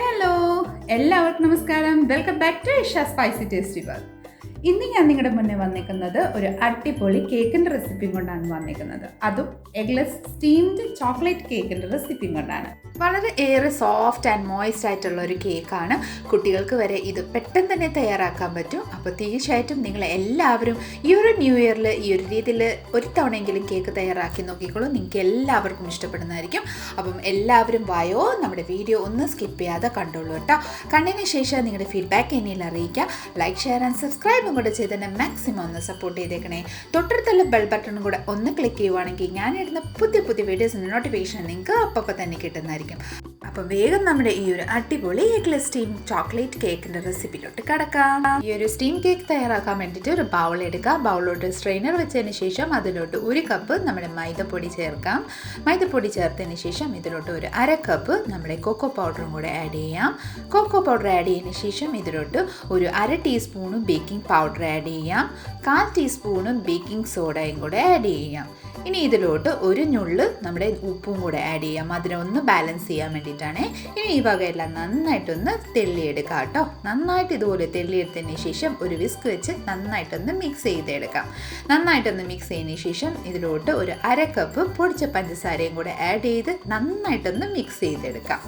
Hello, എല്ലാവർക്കും നമസ്കാരം. Welcome back to Isha spicy tasty bar. ഇന്ന് ഞാൻ നിങ്ങളുടെ മുന്നേ വന്നിരിക്കുന്നത് ഒരു അടിപൊളി കേക്കിൻ്റെ റെസിപ്പിയും കൊണ്ടാണ് വന്നിരിക്കുന്നത്. അതും എഗ്ലെസ് സ്റ്റീംഡ് ചോക്ലേറ്റ് കേക്കിൻ്റെ റെസിപ്പിയും കൊണ്ടാണ്. വളരെ ഏറെ സോഫ്റ്റ് ആൻഡ് മോയിസ്റ്റ് ആയിട്ടുള്ള ഒരു കേക്കാണ്. കുട്ടികൾക്ക് വരെ ഇത് പെട്ടെന്ന് തന്നെ തയ്യാറാക്കാൻ പറ്റും. അപ്പോൾ തീർച്ചയായിട്ടും നിങ്ങൾ എല്ലാവരും ഈ ഒരു ന്യൂ ഇയറിൽ ഈ ഒരു രീതിയിൽ ഒരു തവണയെങ്കിലും കേക്ക് തയ്യാറാക്കി നോക്കിക്കോളൂ. നിങ്ങൾക്ക് എല്ലാവർക്കും ഇഷ്ടപ്പെടുന്നതായിരിക്കും. അപ്പം എല്ലാവരും വായോ, നമ്മുടെ വീഡിയോ ഒന്ന് സ്കിപ്പ് ചെയ്യാതെ കണ്ടോളൂ കേട്ടോ. കണ്ടതിന് ശേഷം നിങ്ങളുടെ ഫീഡ്ബാക്ക് എന്നിൽ അറിയിക്കുക. ലൈക്ക്, ഷെയർ ആൻഡ് സബ്സ്ക്രൈബും കൂടെ ചെയ്ത് തന്നെ മാക്സിമം ഒന്ന് സപ്പോർട്ട് ചെയ്തേക്കണേ. തൊട്ടടുത്തുള്ള ബെൽ ബട്ടണും കൂടെ ഒന്ന് ക്ലിക്ക് ചെയ്യുവാണെങ്കിൽ ഞാനിടുന്ന പുതിയ പുതിയ വീഡിയോസിൻ്റെ നോട്ടിഫിക്കേഷൻ നിങ്ങൾക്ക് അപ്പോൾ തന്നെ കിട്ടുന്നതായിരിക്കും. അപ്പം വേഗം നമ്മുടെ ഈ ഒരു അടിപൊളി എഗ്ലെസ് സ്റ്റീം ചോക്ലേറ്റ് കേക്കിൻ്റെ റെസിപ്പിയിലോട്ട് കിടക്കാം. ഈ ഒരു സ്റ്റീം കേക്ക് തയ്യാറാക്കാൻ വേണ്ടിയിട്ട് ഒരു ബൗൾ എടുക്കുക. ബൗളിലോട്ട് സ്ട്രെയിനർ വെച്ചതിന് ശേഷം അതിലോട്ട് 1 കപ്പ് നമ്മുടെ മൈദപ്പൊടി ചേർക്കാം. മൈദപ്പൊടി ചേർത്തതിന് ശേഷം ഇതിലോട്ട് ഒരു 1/2 കപ്പ് നമ്മുടെ കൊക്കോ പൗഡറും കൂടെ ആഡ് ചെയ്യാം. കൊക്കോ പൗഡർ ആഡ് ചെയ്തതിന് ശേഷം ഇതിലോട്ട് ഒരു 1/2 ടീസ്പൂണ് ബേക്കിംഗ് പൗഡർ ആഡ് ചെയ്യാം. 1/4 ടീസ്പൂണ് ബേക്കിംഗ് സോഡയും കൂടെ ആഡ് ചെയ്യാം. ഇനി ഇതിലോട്ട് ഒരു ഞുള്ള് നമ്മുടെ ഉപ്പും കൂടെ ആഡ് ചെയ്യാം. അതിനൊന്ന് ബാലൻസ് ചെയ്യാൻ വേണ്ടിയിട്ടാണ്. ഇനി ഈ വകയെല്ലാം നന്നായിട്ടൊന്ന് തെള്ളിയെടുക്കാം കേട്ടോ. നന്നായിട്ട് ഇതുപോലെ തെള്ളിയെടുത്തതിന് ശേഷം ഒരു വിസ്ക് വെച്ച് നന്നായിട്ടൊന്ന് മിക്സ് ചെയ്തെടുക്കാം. നന്നായിട്ടൊന്ന് മിക്സ് ചെയ്തതിന് ശേഷം ഇതിലോട്ട് ഒരു 1/2 കപ്പ് പൊടിച്ച പഞ്ചസാരയും കൂടെ ആഡ് ചെയ്ത് നന്നായിട്ടൊന്ന് മിക്സ് ചെയ്തെടുക്കാം.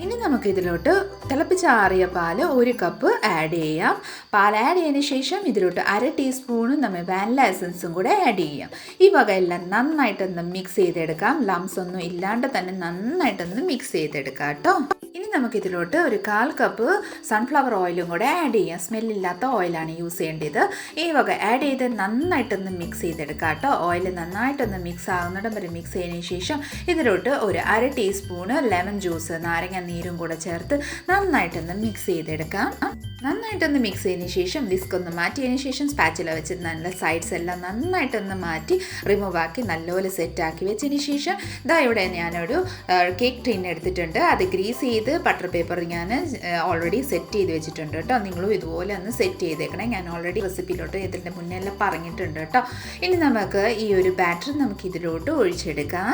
ഇനി നമുക്ക് ഇതിലോട്ട് തിളപ്പിച്ചാറിയ പാൽ 1 കപ്പ് ആഡ് ചെയ്യാം. പാൽ ആഡ് ചെയ്തതിന് ശേഷം ഇതിലോട്ട് 1/2 ടീസ്പൂണ് നമ്മൾ വാനില എസൻസും കൂടെ ആഡ് ചെയ്യാം. ഈ വകയെല്ലാം നന്നായിട്ടൊന്ന് മിക്സ് ചെയ്തെടുക്കാം. ലംസ് ഒന്നും ഇല്ലാണ്ട് തന്നെ നന്നായിട്ടൊന്ന് മിക്സ് ചെയ്തെടുക്കാം കേട്ടോ. ഇനി നമുക്കിതിലോട്ട് ഒരു 1/4 കപ്പ് സൺഫ്ലവർ ഓയിലും കൂടെ ആഡ് ചെയ്യാം. സ്മെല്ലില്ലാത്ത ഓയിലാണ് യൂസ് ചെയ്യേണ്ടത്. ഈ വക ആഡ് ചെയ്ത് നന്നായിട്ടൊന്ന് മിക്സ് ചെയ്തെടുക്കാം കേട്ടോ. ഓയിൽ നന്നായിട്ടൊന്ന് മിക്സ് ആകുന്നിടം വരെ മിക്സ് ചെയ്തതിന് ശേഷം ഇതിലോട്ട് ഒരു 1/2 ടീസ്പൂണ് ലെമൺ ജ്യൂസ്, നാരങ്ങ നീരും കൂടെ ചേർത്ത് നന്നായിട്ടൊന്ന് മിക്സ് ചെയ്തെടുക്കാം. നന്നായിട്ടൊന്ന് മിക്സ് ചെയ്തതിന് ശേഷം വിസ്ക് ഒന്ന് മാറ്റിയതിന് ശേഷം സ്പാച്ചുല വെച്ച് നല്ല സൈഡ്സ് എല്ലാം നന്നായിട്ടൊന്ന് മാറ്റി റിമൂവ് ആക്കി നല്ലപോലെ സെറ്റാക്കി വെച്ചതിന് ശേഷം ഇതാ ഇവിടെ ഞാനൊരു കേക്ക് ട്രീൻ എടുത്തിട്ടുണ്ട്. അത് ഗ്രീസ് ചെയ്ത് ബട്ടർ പേപ്പർ ഞാൻ ഓൾറെഡി സെറ്റ് ചെയ്ത് വെച്ചിട്ടുണ്ട് കേട്ടോ. നിങ്ങളും ഇതുപോലെ ഒന്ന് സെറ്റ് ചെയ്തേക്കണേ. ഞാൻ ഓൾറെഡി റെസിപ്പിയിലോട്ട് ഇതിൻ്റെ മുന്നേ എല്ലാം പറഞ്ഞിട്ടുണ്ട് കേട്ടോ. ഇനി നമുക്ക് ഈ ഒരു ബാറ്റർ നമുക്ക് ഇതിലോട്ട് ഒഴിച്ചെടുക്കാം.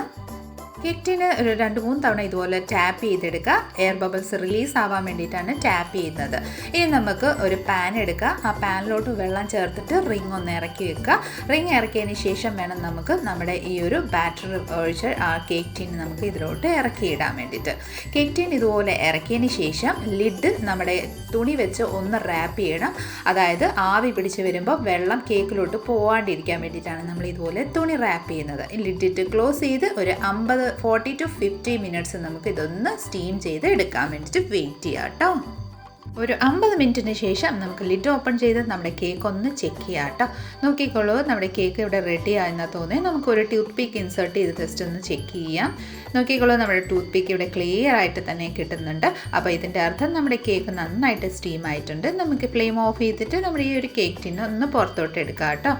കേക്ക് ടീന് ഒരു 2-3 തവണ ഇതുപോലെ ടാപ്പ് ചെയ്തെടുക്കുക. എയർ ബബിൾസ് റിലീസ് ആവാൻ വേണ്ടിയിട്ടാണ് ടാപ്പ് ചെയ്യുന്നത്. ഇനി നമുക്ക് ഒരു പാൻ എടുക്കുക. ആ പാനിലോട്ട് വെള്ളം ചേർത്തിട്ട് റിങ് ഒന്ന് ഇറക്കി വെക്കുക. റിങ് ഇറക്കിയതിന് ശേഷം വേണം നമുക്ക് നമ്മുടെ ഈ ഒരു ബാറ്റർ ഒഴിച്ച് ആ കേക്ക് ടീൻ നമുക്ക് ഇതിലോട്ട് ഇറക്കിയിടാൻ വേണ്ടിയിട്ട്. കേക്ക് ടീൻ ഇതുപോലെ ഇറക്കിയതിന് ശേഷം ലിഡ് നമ്മുടെ തുണി വെച്ച് ഒന്ന് റാപ്പ് ചെയ്യണം. അതായത് ആവി പിടിച്ച് വരുമ്പോൾ വെള്ളം കേക്കിലോട്ട് പോവാണ്ടിരിക്കാൻ വേണ്ടിയിട്ടാണ് നമ്മൾ ഇതുപോലെ തുണി റാപ്പ് ചെയ്യുന്നത്. ലിഡിട്ട് ക്ലോസ് ചെയ്ത് ഒരു 40 to 50 മിനിറ്റ്സ് നമുക്ക് ഇതൊന്ന് സ്റ്റീം ചെയ്ത് എടുക്കാൻ വേണ്ടിയിട്ട് വെയിറ്റ് ചെയ്യാം കേട്ടോ. ഒരു 50 മിനിറ്റിന് ശേഷം നമുക്ക് ലിഡ് ഓപ്പൺ ചെയ്ത് നമ്മുടെ കേക്ക് ഒന്ന് ചെക്ക് ചെയ്യാം കേട്ടോ. നോക്കിക്കോളൂ, നമ്മുടെ കേക്ക് ഇവിടെ റെഡി ആയെന്നാ തോന്നി. നമുക്കൊരു ടൂത്ത് പിക്ക് ഇൻസേർട്ട് ചെയ്ത് ജസ്റ്റ് ഒന്ന് ചെക്ക് ചെയ്യാം. നോക്കിക്കോളൂ, നമ്മുടെ ടൂത്ത് പിക്ക് ഇവിടെ ക്ലിയർ ആയിട്ട് തന്നെ കിട്ടുന്നുണ്ട്. അപ്പോൾ ഇതിൻ്റെ അർത്ഥം നമ്മുടെ കേക്ക് നന്നായിട്ട് സ്റ്റീം ആയിട്ടുണ്ട്. നമുക്ക് ഫ്ലെയിം ഓഫ് ചെയ്തിട്ട് നമ്മുടെ ഈ ഒരു കേക്ക് ടിന്ന് ഒന്ന് പുറത്തോട്ട് എടുക്കാം കേട്ടോ.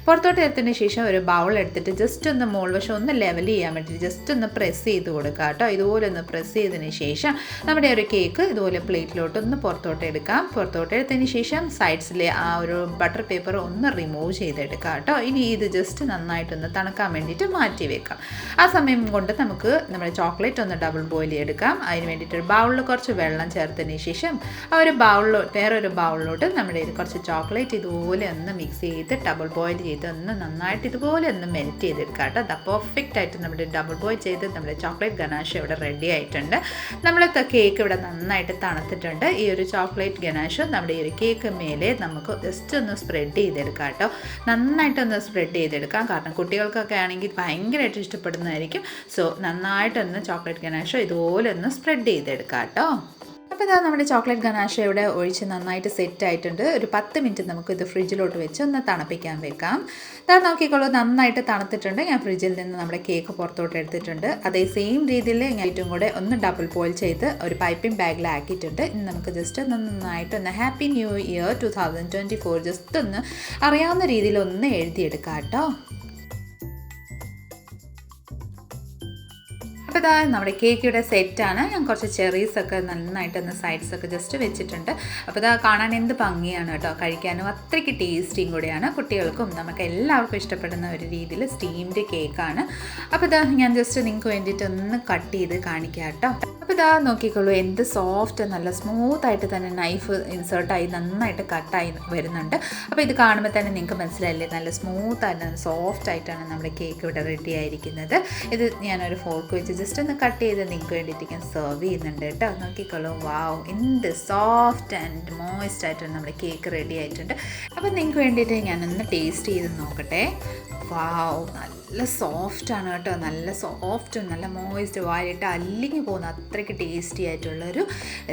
പുറത്തോട്ട് എടുത്തതിന് ശേഷം ഒരു ബൗൾ എടുത്തിട്ട് ജസ്റ്റ് ഒന്ന് മോൾ വശം ഒന്ന് ലെവൽ ചെയ്യാൻ വേണ്ടിയിട്ട് ജസ്റ്റ് ഒന്ന് പ്രസ് ചെയ്ത് കൊടുക്കുക കേട്ടോ. ഇതുപോലെ ഒന്ന് പ്രസ് ചെയ്തതിന് ശേഷം നമ്മുടെ ഒരു കേക്ക് ഇതുപോലെ പ്ലേറ്റിലോട്ട് ഒന്ന് പുറത്തോട്ട് എടുക്കാം. പുറത്തോട്ട് എടുത്തതിന് ശേഷം സൈഡ്സിലെ ആ ഒരു ബട്ടർ പേപ്പർ ഒന്ന് റിമൂവ് ചെയ്തെടുക്കാം കേട്ടോ. ഇനി ഇത് ജസ്റ്റ് നന്നായിട്ടൊന്ന് തണുക്കാൻ വേണ്ടിയിട്ട് മാറ്റി വെക്കാം. ആ സമയം കൊണ്ട് നമുക്ക് നമ്മുടെ ചോക്ലേറ്റ് ഒന്ന് ഡബിൾ ബോയിൽ ചെയ്തെടുക്കാം. അതിന് വേണ്ടിയിട്ട് ഒരു ബൗളിൽ കുറച്ച് വെള്ളം ചേർത്തതിന് ശേഷം ആ ഒരു വേറൊരു ബൗളിലോട്ട് നമ്മുടെ കുറച്ച് ചോക്ലേറ്റ് ഇതുപോലെ ഒന്ന് മിക്സ് ചെയ്ത് ഡബിൾ ബോയിൽ ചെയ്ത് ഒന്ന് നന്നായിട്ട് ഇതുപോലെ ഒന്ന് മെൽറ്റ് ചെയ്തെടുക്കാം കേട്ടോ. അത് പെർഫെക്റ്റ് ആയിട്ട് നമ്മുടെ ഡബിൾ ബോയിൽ ചെയ്ത് നമ്മുടെ ചോക്ലേറ്റ് ഗനാഷ് ഇവിടെ റെഡി ആയിട്ടുണ്ട്. നമ്മളത്തെ കേക്ക് ഇവിടെ നന്നായിട്ട് തണുത്തിട്ടുണ്ട്. ഈ ഒരു ചോക്ലേറ്റ് ഗനാഷ് നമ്മുടെ ഈ ഒരു കേക്ക് മേലെ നമുക്ക് ജസ്റ്റ് ഒന്ന് സ്പ്രെഡ് ചെയ്തെടുക്കാം കേട്ടോ. നന്നായിട്ടൊന്ന് സ്പ്രെഡ് ചെയ്തെടുക്കാം. കാരണം കുട്ടികൾക്കൊക്കെ ആണെങ്കിൽ ഭയങ്കരമായിട്ട് ഇഷ്ടപ്പെടുന്നതായിരിക്കും. സോ നന്നായിട്ടൊന്ന് ചോക്ലേറ്റ് ഗനാഷ് ഇതുപോലെ ഒന്ന് സ്പ്രെഡ് ചെയ്തെടുക്കാം കേട്ടോ. അപ്പോൾ ഇതാ നമ്മുടെ ചോക്ലേറ്റ് ഗനാഷ ഇവിടെ ഒഴിച്ച് നന്നായിട്ട് സെറ്റ് ആയിട്ടുണ്ട്. ഒരു 10 മിനിറ്റ് നമുക്ക് ഇത് ഫ്രിഡ്ജിലോട്ട് വെച്ച് ഒന്ന് തണുപ്പിക്കാൻ വെക്കാം. ഇതാ നോക്കിക്കോളൂ, നന്നായിട്ട് തണുത്തിട്ടുണ്ട്. ഞാൻ ഫ്രിഡ്ജിൽ നിന്ന് നമ്മുടെ കേക്ക് പുറത്തോട്ട് എടുത്തിട്ടുണ്ട്. അതേ സെയിം രീതിയിൽ ഞാൻ ഏറ്റവും കൂടെ ഒന്ന് ഡബിൾ ബോയിൽ ചെയ്ത് ഒരു പൈപ്പിംഗ് ബാഗിലാക്കിയിട്ടുണ്ട്. ഇനി നമുക്ക് ജസ്റ്റ് നന്നായിട്ടൊന്ന് ഹാപ്പി ന്യൂ ഇയർ 2024 ജസ്റ്റ് ഒന്ന് അറിയാവുന്ന രീതിയിൽ ഒന്ന് എഴുതിയെടുക്കാം കേട്ടോ. അപ്പോൾ ഇതാ നമ്മുടെ കേക്കിയുടെ സെറ്റാണ്. ഞാൻ കുറച്ച് ചെറീസൊക്കെ നന്നായിട്ടൊന്ന് സൈഡ്സൊക്കെ ജസ്റ്റ് വെച്ചിട്ടുണ്ട്. അപ്പോൾ ഇതാ കാണാൻ എന്ത് ഭംഗിയാണ് കേട്ടോ, കഴിക്കാനും അത്രയ്ക്ക് ടേസ്റ്റിയും കൂടിയാണ്. കുട്ടികൾക്കും നമുക്ക് എല്ലാവർക്കും ഇഷ്ടപ്പെടുന്ന ഒരു രീതിയിൽ സ്റ്റീംഡ് കേക്കാണ്. അപ്പോൾ ഇതാ ഞാൻ ജസ്റ്റ് നിങ്ങൾക്ക് വേണ്ടിയിട്ടൊന്ന് കട്ട് ചെയ്ത് കാണിക്കാം കേട്ടോ. അപ്പോൾ ഇതാ നോക്കിക്കോളൂ, എന്ത് സോഫ്റ്റ്, നല്ല സ്മൂത്തായിട്ട് തന്നെ നൈഫ് ഇൻസേർട്ടായി നന്നായിട്ട് കട്ടായി വരുന്നുണ്ട്. അപ്പോൾ ഇത് കാണുമ്പോൾ തന്നെ നിങ്ങൾക്ക് മനസ്സിലായില്ലേ, നല്ല സ്മൂത്തായിട്ട് സോഫ്റ്റ് ആയിട്ടാണ് നമ്മുടെ കേക്ക് ഇവിടെ റെഡി ആയിരിക്കുന്നത്. ഇത് ഞാനൊരു ഫോർക്ക് വെച്ച് ജസ്റ്റ് ഒന്ന് കട്ട് ചെയ്ത് നിങ്ങൾക്ക് വേണ്ടിയിട്ട് ഞാൻ സെർവ് ചെയ്യുന്നുണ്ട് കേട്ടോ. നോക്കിക്കോളൂ, വാവ്, എന്ത് സോഫ്റ്റ് ആൻഡ് മോയിസ്റ്റ് ആയിട്ടാണ് നമ്മുടെ കേക്ക് റെഡി ആയിട്ടുണ്ട്. അപ്പോൾ നിങ്ങൾക്ക് വേണ്ടിയിട്ട് ഞാനൊന്ന് ടേസ്റ്റ് ചെയ്ത് നോക്കട്ടെ. വാവ്, നല്ല സോഫ്റ്റാണ് കേട്ടോ, നല്ല സോഫ്റ്റും നല്ല മോയിസ്റ്റ്, വായിട്ട് അല്ലിങ്ങി പോകുന്ന അത്രയ്ക്ക് ടേസ്റ്റി ആയിട്ടുള്ളൊരു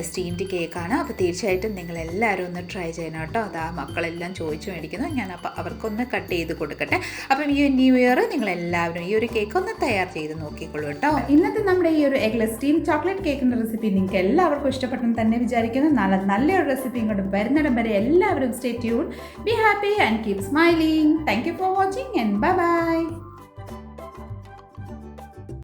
സ്റ്റീംഡ് കേക്കാണ്. അപ്പോൾ തീർച്ചയായിട്ടും നിങ്ങളെല്ലാവരും ഒന്ന് ട്രൈ ചെയ്യണം കേട്ടോ. അതാ മക്കളെല്ലാം ചോദിച്ചു മേടിക്കുന്നു, ഞാൻ അപ്പോൾ അവർക്കൊന്ന് കട്ട് ചെയ്ത് കൊടുക്കട്ടെ. അപ്പം ഈ ന്യൂ ഇയർ നിങ്ങളെല്ലാവരും ഈ ഒരു കേക്ക് ഒന്ന് തയ്യാർ ചെയ്ത് നോക്കിക്കോളൂ കേട്ടോ. ഇന്നത്തെ നമ്മുടെ ഈ ഒരു എഗ്ലെസ് സ്റ്റീം ചോക്ലേറ്റ് കേക്കിൻ്റെ റെസിപ്പി നിങ്ങൾക്ക് എല്ലാവർക്കും ഇഷ്ടപ്പെട്ടെന്ന് തന്നെ വിചാരിക്കുന്നു. നാളെ നല്ലൊരു റെസിപ്പിയും കൊണ്ട് വരുന്നിടം വരെ എല്ലാവരും stay tune, be happy and keep smiling. Thank you for watching and bye bye.